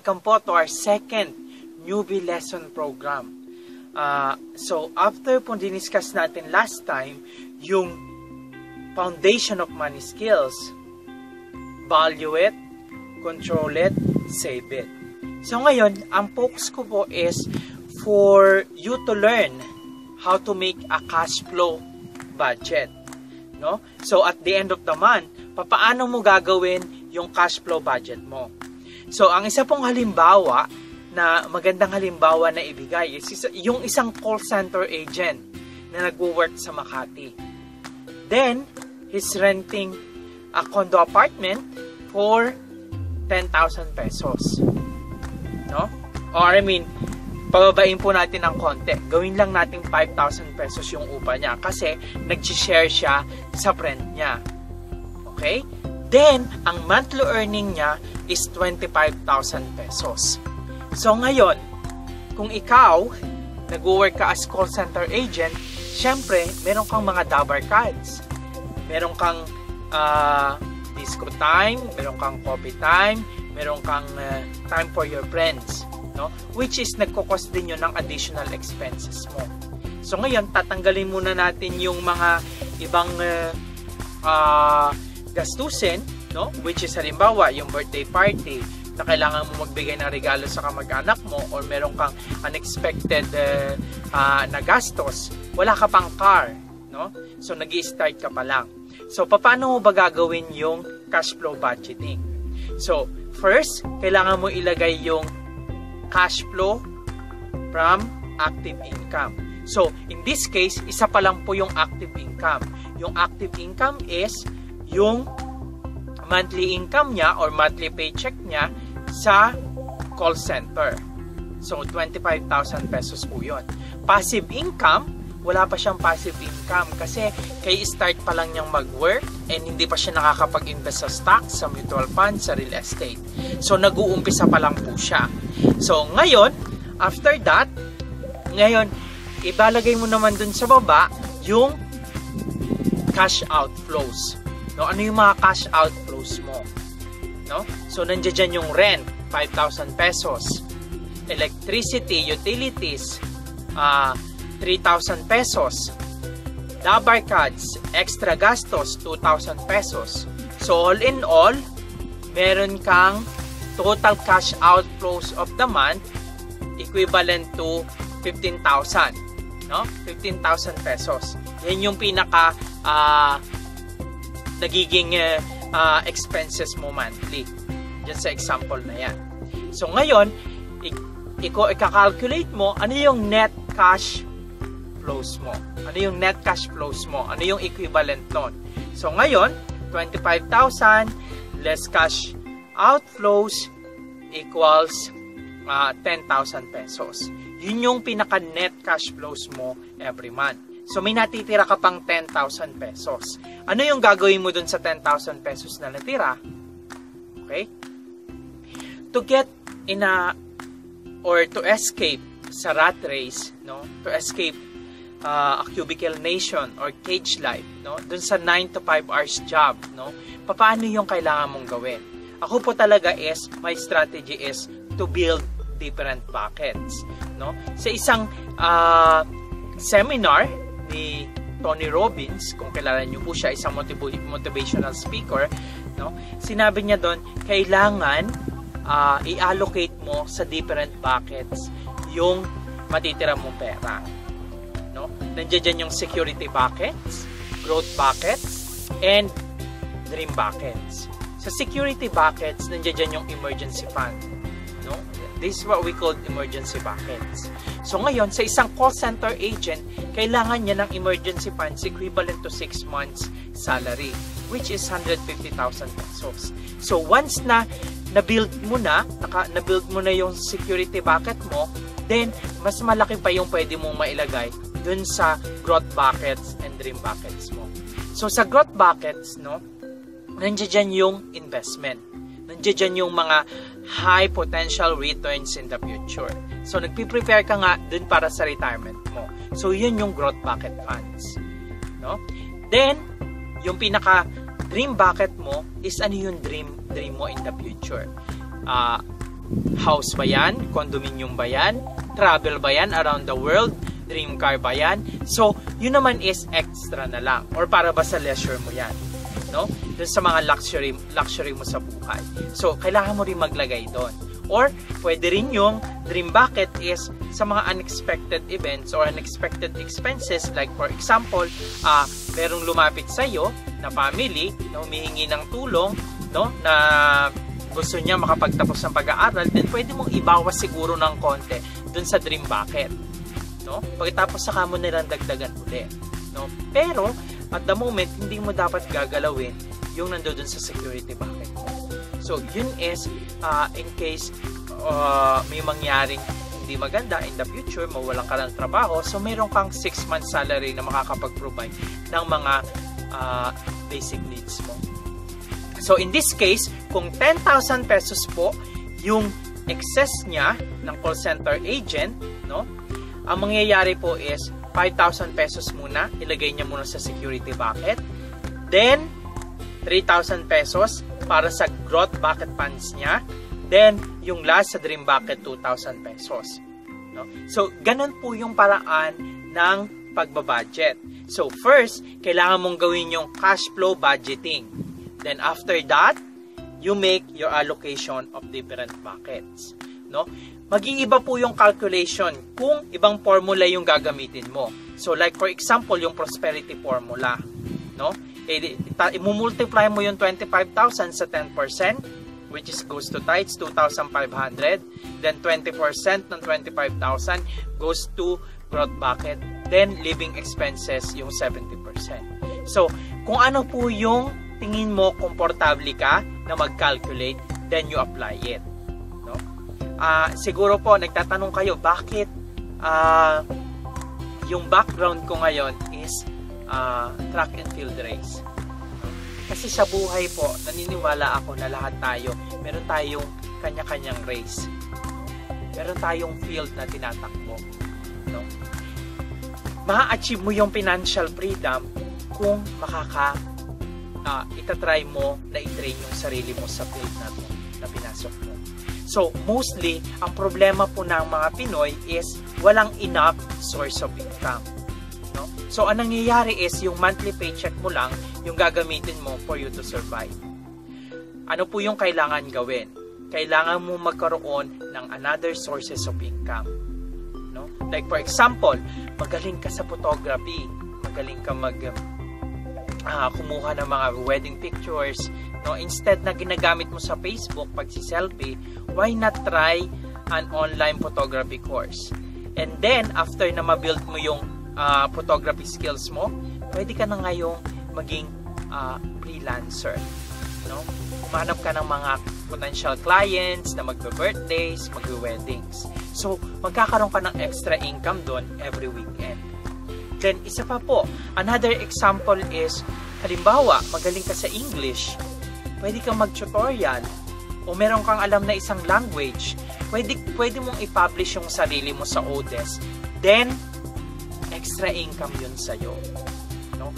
welcome po to our second newbie lesson program. So, after po diniscuss natin last time, yung foundation of money skills, value it, control it, save it. So, ngayon, ang focus ko po is for you to learn how to make a cash flow budget. No? So, at the end of the month, paano mo gagawin yung cash flow budget mo? So, ang isa pong halimbawa na magandang halimbawa na ibigay is yung isang call center agent na nagwo-work sa Makati. Then, he's renting a condo apartment for 10,000 pesos. No? Or I mean, pababain po natin ng konti. Gawin lang natin 5,000 pesos yung upa niya kasi nag-share siya sa friend niya. Okay? Then, ang monthly earning niya is 25,000 pesos. So ngayon, kung ikaw nag-work ka as call center agent, syempre, meron kang mga dabar cards. Meron kang disco time, meron kang coffee time, meron kang time for your friends, no? Which is nagko-cost din yun ng additional expenses mo. So ngayon, tatanggalin muna natin yung mga ibang gastusin, no? Which is halimbawa, yung birthday party, na kailangan mo magbigay ng regalo sa kamag-anak mo or meron kang unexpected na gastos, wala ka pang car, no? So nag-i-start ka pa lang. So paano mo ba gagawin yung cash flow budgeting? So first, kailangan mo ilagay yung cash flow from active income. So in this case, isa pa lang po yung active income. Yung active income is yung monthly income niya or monthly paycheck niya sa call center. So, 25,000 pesos po yun. Passive income, wala pa siyang passive income kasi kay start pa lang niyang mag-work and hindi pa siya nakakapag-invest sa stocks, sa mutual funds, sa real estate. So, nag-uumpisa pa lang po siya. So, ngayon, after that, ngayon, ibalagay mo naman dun sa baba yung cash outflows. No? Ano yung mga cash outflows mo? No? So, nandiyan yung rent, 5,000 pesos. Electricity, utilities, 3,000 pesos. Dabar cards, extra gastos, 2,000 pesos. So, all in all, meron kang total cash outflows of the month equivalent to 15,000. No? 15,000 pesos. Yan yung pinaka nagiging expenses mo monthly. Diyan sa example na yan. So ngayon, ika-calculate mo ano yung net cash flows mo. Ano yung net cash flows mo? Ano yung equivalent nun? So ngayon, 25,000 less cash outflows equals 10,000 pesos. Yun yung pinaka net cash flows mo every month. So, may natitira ka pang 10,000 pesos. Ano yung gagawin mo dun sa 10,000 pesos na natira? Okay? To get in or to escape sa rat race, no? To escape a cubicle nation or cage life, no? Dun sa 9 to 5 hours job, no? Paano yung kailangan mong gawin? Ako po talaga is, my strategy is to build different buckets, no? Sa isang seminar ni Tony Robbins, kung kilala niyo po siya, isang motivational speaker, no? Sinabi niya doon, kailangan i-allocate mo sa different buckets yung matitira mong pera, no? Nandiyan yung security buckets, growth buckets, and dream buckets. Sa security buckets, nandiyan yung emergency fund, no? This is what we call emergency buckets. So ngayon, sa isang call center agent, kailangan niya ng emergency funds equivalent to 6 months salary, which is 150,000 pesos. So once na na-build mo na yung security bucket mo, then mas malaki pa yung pwede mong mailagay dun sa growth buckets and dream buckets mo. So sa growth buckets, no, nandiyan yung investment. Nandiyan yung mga high potential returns in the future. So, nagpiprepare ka nga dun para sa retirement mo. So, yun yung growth bucket funds. No? Then, yung pinaka dream bucket mo is ano yung dream mo in the future. House ba yan? Condominium ba yan? Travel ba yan around the world? Dream car ba yan? So, yun naman is extra na lang. Or para ba sa leisure mo yan? No? Dun sa mga luxury mo sa buhay. So, kailangan mo rin maglagay doon. Or, pwede rin yung dream bucket is sa mga unexpected events or unexpected expenses. Like, for example, merong lumapit sa'yo na family na humihingi ng tulong, no? Na gusto niya makapagtapos ng pag-aaral, then pwede mong ibawas siguro ng konti dun sa dream bucket. No? Pagkatapos saka mo nilang dagdagan ulit. No? Pero, at the moment, hindi mo dapat gagalawin yung nandoon sa security bucket mo. So, yun is, in case may mangyaring hindi maganda in the future, mawalan ka ng trabaho, so meron kang 6 months salary na makakapag-provide ng mga basic needs mo. So, in this case, kung 10,000 pesos po yung excess niya ng call center agent, no? Ang mangyayari po is 5,000 pesos muna, ilagay niya muna sa security bucket. Then, 3,000 pesos para sa growth bucket funds niya. Then, yung last sa dream bucket, 2,000 pesos. No? So, ganun po yung paraan ng pagbabudget. So, first, kailangan mong gawin yung cash flow budgeting. Then, after that, you make your allocation of different buckets. No? Mag-iiba po yung calculation kung ibang formula yung gagamitin mo. So, like for example, yung prosperity formula. No? I-multiply mo yung 25,000 sa 10%, which is goes to tithes, 2,500. Then 20% ng 25,000 goes to growth bucket. Then living expenses yung 70%. So, kung ano po yung tingin mo komportable ka na mag-calculate, then you apply it. No? Siguro po, nagtatanong kayo, bakit yung background ko ngayon is track and field race. Kasi sa buhay po, naniniwala ako na lahat tayo, meron tayong kanya-kanyang race. Meron tayong field na tinatakbo. No? Ma-achieve mo yung financial freedom kung itatry mo na i-train yung sarili mo sa field na to, na pinasok mo. So, mostly, ang problema po ng mga Pinoy is walang enough source of income. No? So, ang nangyayari is yung monthly paycheck mo lang yung gagamitin mo for you to survive. Ano po yung kailangan gawin? Kailangan mo magkaroon ng another sources of income. No? Like for example, magaling ka sa photography, magaling ka kumuha ng mga wedding pictures. No? Instead na ginagamit mo sa Facebook pag si-selfie, why not try an online photography course? And then, after na ma-build mo yung photography skills mo, pwede ka na ngayong maging freelancer. No? Humanap ka ng mga potential clients na magbe-birthdays, magbe-weddings. So, magkakaroon ka ng extra income doon every weekend. Then, isa pa po, another example is, halimbawa, magaling ka sa English, pwede kang mag-tutorial, o meron kang alam na isang language, pwede mong i-publish yung sarili mo sa Odes. Then, extra income yun sa'yo. No?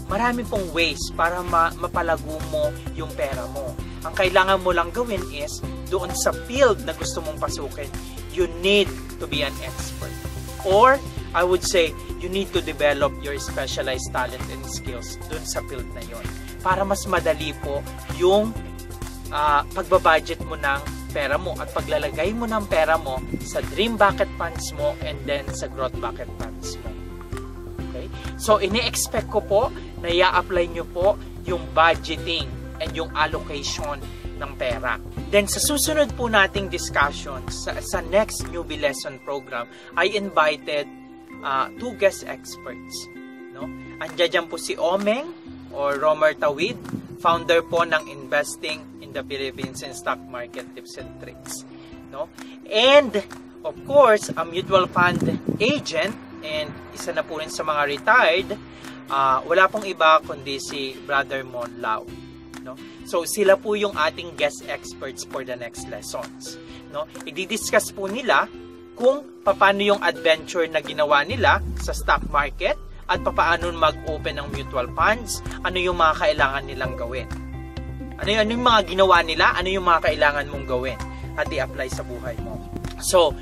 Marami pong ways para mapalago mo yung pera mo. Ang kailangan mo lang gawin is, doon sa field na gusto mong pasukin, you need to be an expert. Or, I would say, you need to develop your specialized talent and skills doon sa field na yon. Para mas madali po yung pagbabudget mo ng pera mo at paglalagay mo ng pera mo sa dream bucket funds mo and then sa growth bucket funds mo. Okay? So, ini-expect ko po na i-apply nyo po yung budgeting and yung allocation ng pera. Then, sa susunod po nating discussion, sa next newbie lesson program, I invited 2 guest experts. No? Andiyan po si Omeng or Romer Tawid, founder po ng Investing in the Philippines and Stock Market Tips and Tricks. No? And, of course, a mutual fund agent and isa na po rin sa mga retired, wala pong iba kundi si Brother Mon Lau. No? So, sila po yung ating guest experts for the next lessons. No? I-discuss po nila kung paano yung adventure na ginawa nila sa stock market at paano mag-open ng mutual funds, ano yung mga kailangan nilang gawin. Ano yung mga ginawa nila, ano yung mga kailangan mong gawin. at i-apply sa buhay mo. So,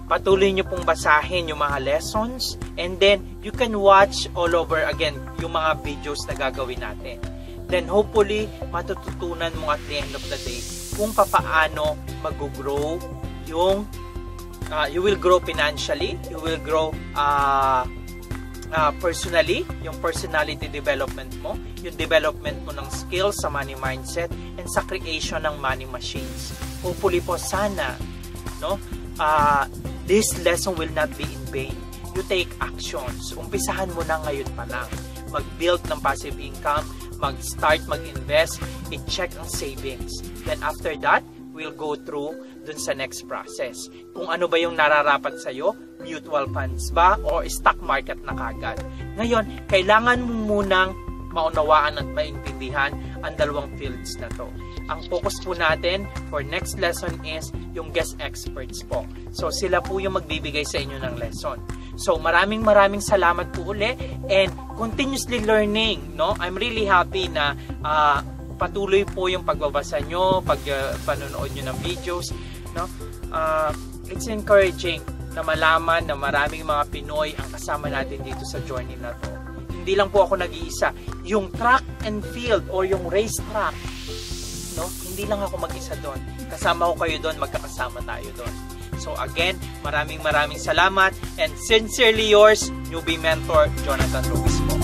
patuloy nyo pong basahin yung mga lessons, and then you can watch all over again yung mga videos na gagawin natin. Then hopefully, matututunan mo at the end of the day kung paano mag-grow yung you will grow financially, you will grow personally, yung personality development mo, yung development mo ng skills sa money mindset, and sa creation ng money machines. Hopefully po sana, no, this lesson will not be in vain. You take actions. Umpisahan mo na ngayon pa lang. Mag-build ng passive income, mag-start, mag-invest, i-check ang savings. Then after that, we'll go through dun sa next process. Kung ano ba yung nararapat sa'yo, mutual funds ba o stock market na kagad. Ngayon, kailangan mo munang maunawaan at maintindihan ang dalawang fields na to. Ang focus po natin for next lesson is yung guest experts po. So sila po yung magbibigay sa inyo ng lesson. So maraming salamat po uli, and continuously learning, no? I'm really happy na patuloy po yung pagbabasa nyo, panonood nyo ng videos, no? It's encouraging na malaman na maraming mga Pinoy ang kasama natin dito sa journey na to. Hindi lang po ako nag-iisa. Yung track and field or yung race track, no? Hindi lang ako mag-isa doon. Kasama ko kayo doon, magkakasama tayo doon. So again, maraming salamat, and sincerely yours, newbie mentor Jonathan Ruiz po.